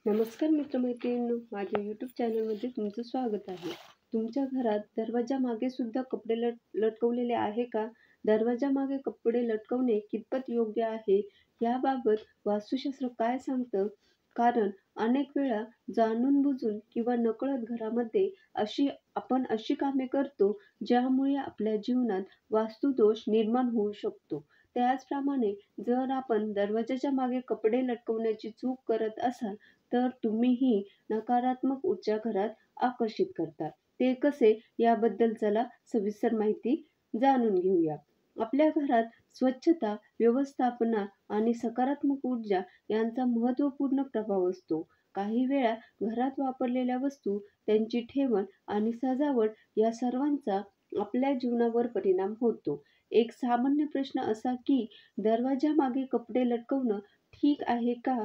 नमस्कार मित्रमैत्रिणींनो, माझ्या यूट्यूब चॅनलमध्ये तुमचं स्वागत आहे. तुमच्या घरात दरवाजा मागे सुद्धा कपडे लटकवलेले आहे का? दरवाजा मागे कपडे लटकवणे कितपत योग्य आहे याबाबत वास्तुशास्त्र काय सांगतं? कारण अनेक वेळा जाणून बुजून किंवा नकळत घरामध्ये आपण अशी कामे करतो ज्यामुळे आपल्या जीवनात वास्तुदोष निर्माण होऊ शकतो. त्याचप्रमाणे जर आपण दरवाजाच्या मागे कपडे लटकवण्याची चूक करत असाल तर तुम्हीही नकारात्मक ऊर्जा घरात आकर्षित करता. ते कसे याबद्दल चला सविस्तर माहिती जाणून घेऊया. आपल्या घरात स्वच्छता, व्यवस्थापना आणि सकारात्मक ऊर्जा यांचा महत्त्वपूर्ण प्रभाव असतो. काही वेळा घरात वापरलेल्या वस्तू, त्यांची ठेवण आणि सजावट या सर्वांचा आपल्या जीवनावर परिणाम होतो. एक सामान्य प्रश्न असा की दरवाजामागे कपडे लटकवणं ठीक आहे का?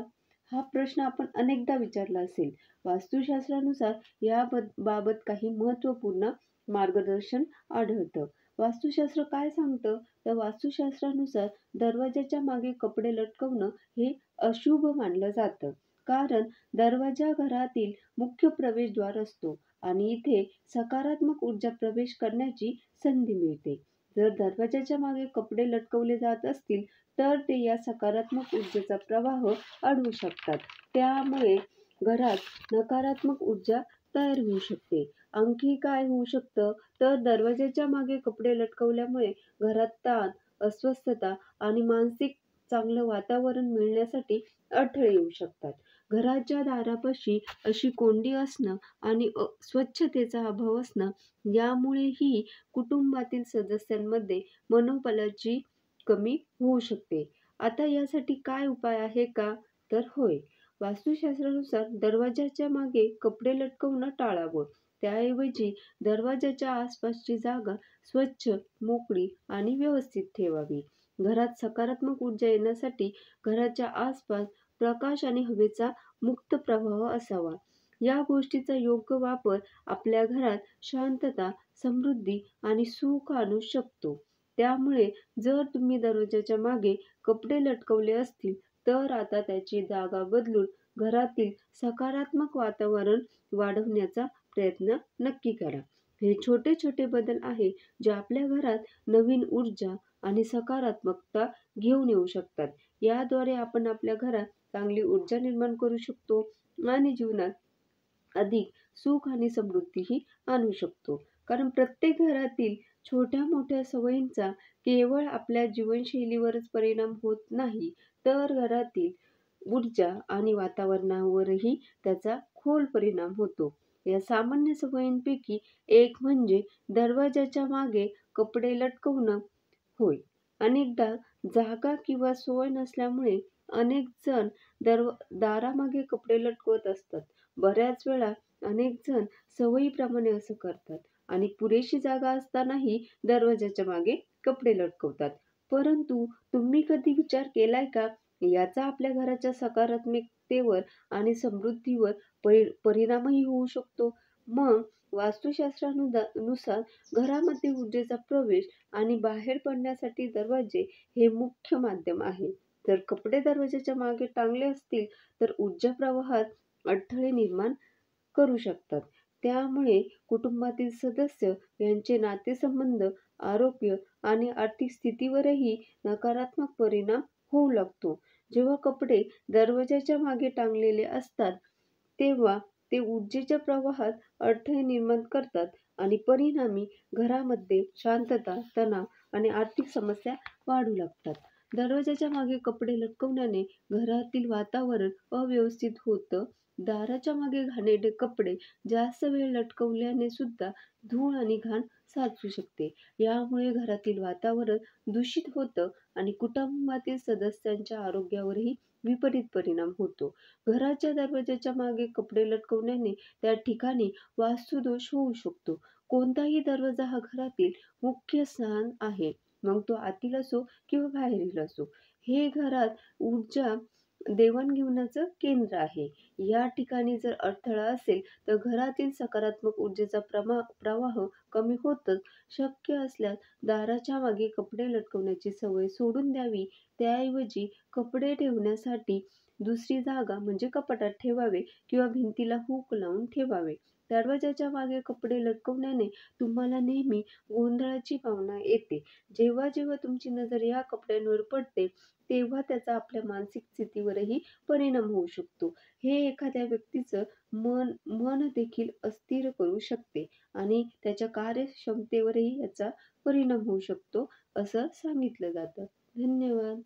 हा प्रश्न आपण अनेकदा विचारला असेल. वास्तुशास्त्रानुसार या बाबत काही महत्त्वपूर्ण मार्गदर्शन आढळतं. वास्तुशास्त्र काय सांगतं? तर वास्तुशास्त्रानुसार दरवाजाच्या मागे कपडे लटकवणं हे अशुभ मानलं जातं. कारण दरवाजा घरातील मुख्य प्रवेशद्वार असतो आणि इथे सकारात्मक ऊर्जा प्रवेश करण्याची संधी मिळते. जर दरवाजाच्या मागे कपडे लटकवले जात असतील तर ते या सकारात्मक ऊर्जेचा प्रवाह अडवू शकतात. त्यामुळे घरात नकारात्मक ऊर्जा तयार होऊ शकते. आणखी काय होऊ शकतं तर दरवाजाच्या मागे कपडे लटकवल्यामुळे घरात ताण, अस्वस्थता आणि मानसिक चांगलं वातावरण मिळण्यासाठी अडथळे येऊ शकतात. घराच्या दारापाशी अशी कोंडी असणं आणि स्वच्छतेचा अभाव असणं यामुळेही कुटुंबातील सदस्यांमध्ये मनोबलाची कमी होऊ शकते. आता यासाठी काय उपाय आहे का? तर होय. वास्तुशास्त्रानुसार दरवाजाच्या मागे कपडे लटकवणं टाळावं. त्याऐवजी दरवाजाच्या आसपासची जागा स्वच्छ, मोकळी आणि व्यवस्थित ठेवावी. घरात सकारात्मक ऊर्जा येण्यासाठी घराच्या आसपास प्रकाश आणि हवेचा मुक्त प्रवाह असावा. या गोष्टीचा योग्य वापर आपल्या घरात शांतता, समृद्धी आणि सुख आणू शकतो. त्यामुळे जर तुम्ही दरवाजाच्या मागे कपडे लटकवले असतील तर आता त्याची जागा बदलून घरातील सकारात्मक वातावरण वाढवण्याचा प्रयत्न नक्की करा. हे छोटे छोटे बदल आहे जे आपल्या घरात नवीन ऊर्जा आणि सकारात्मकता घेऊन येऊ शकतात. याद्वारे आपण आपल्या घरात चांगली ऊर्जा निर्माण करू शकतो आणि जीवनात अधिक सुख आणि समृद्धीही आणू शकतो. कारण प्रत्येक घरातील छोट्या मोठ्या सवयींचा केवळ आपल्या जीवनशैलीवरच परिणाम होत नाही, तर घरातील ऊर्जा आणि वातावरणावरही त्याचा खोल परिणाम होतो. या सामान्य सवयींपैकी एक म्हणजे दरवाजाच्या मागे कपडे लटकवणं होय. अनेकदा जागा किंवा सोय नसल्यामुळे अनेक जण दारामागे कपडे लटकवत असतात. बऱ्याच वेळा अनेक जण सवयीप्रमाणे असं करतात आणि पुरेशी जागा असतानाही दरवाजाच्या मागे कपडे लटकवतात. परंतु तुम्ही कधी विचार केलाय का याचा आपल्या घराच्या सकारात्मकतेवर आणि समृद्धीवर परिणामही होऊ शकतो? मग वास्तुशास्त्रानुसार घरामध्ये ऊर्जेचा प्रवेश आणि बाहेर पडण्यासाठी दरवाजे हे मुख्य माध्यम आहे. जर कपडे दरवाजाच्या मागे टांगले असतील तर ऊर्जा प्रवाहात अडथळे निर्माण करू शकतात. त्यामुळे कुटुंबातील सदस्य यांचे नातेसंबंध, आरोग्य आणि आर्थिक स्थितीवरही नकारात्मक परिणाम होऊ लागतो. जेव्हा कपडे दरवाजाच्या मागे टांगलेले असतात तेव्हा ते ऊर्जेच्या प्रवाहात अडथळे निर्माण करतात आणि परिणामी घरामध्ये शांतता, तणाव आणि आर्थिक समस्या वाढू लागतात. दरवाजाच्या मागे कपडे लटकवल्याने घरातील वातावरण अव्यवस्थित होतं. दाराच्या मागे घाणेरडे कपडे जास्त वेळ लटकवल्याने सुद्धा धूळ आणि घाण साचू शकते. यामुळे घरातील वातावरण दूषित होतं आणि कुटुंबातील सदस्यांच्या आरोग्यावरही विपरीत परिणाम होतो. घराच्या दरवाजाच्या मागे कपडे लटकवल्याने त्या ठिकाणी वास्तुदोष होऊ शकतो. कोणताही दरवाजा हा घरातील मुख्य स्थान आहे, मग तो आतील असो किंवा बाहेरील असो. हे घरात ऊर्जा देवाणघेवाणीचं केंद्र आहे. या ठिकाणी जर अडथळा असेल तर घरातील सकारात्मक ऊर्जेचा प्रवाह कमी होतच. शक्य असल्यास दाराच्या मागे कपडे लटकवण्याची सवय सोडून द्यावी. त्याऐवजी कपडे ठेवण्यासाठी दुसरी जागा म्हणजे कपाटात ठेवावे किंवा भिंतीला हुक लावून ठेवावे. दरवाजाच्या मागे कपडे लटकवल्याने तुम्हाला नेहमी गोंधळाची भावना येते. जेव्हा जेव्हा तुमची नजर या कपड्यांवर पडते, तेव्हा त्याचा आपल्या मानसिक स्थितीवरही परिणाम होऊ शकतो. हे एखाद्या व्यक्तीचं मन देखील अस्थिर करू शकते आणि त्याच्या कार्यक्षमतेवरही याचा परिणाम होऊ शकतो, असं सांगितलं जातं. धन्यवाद.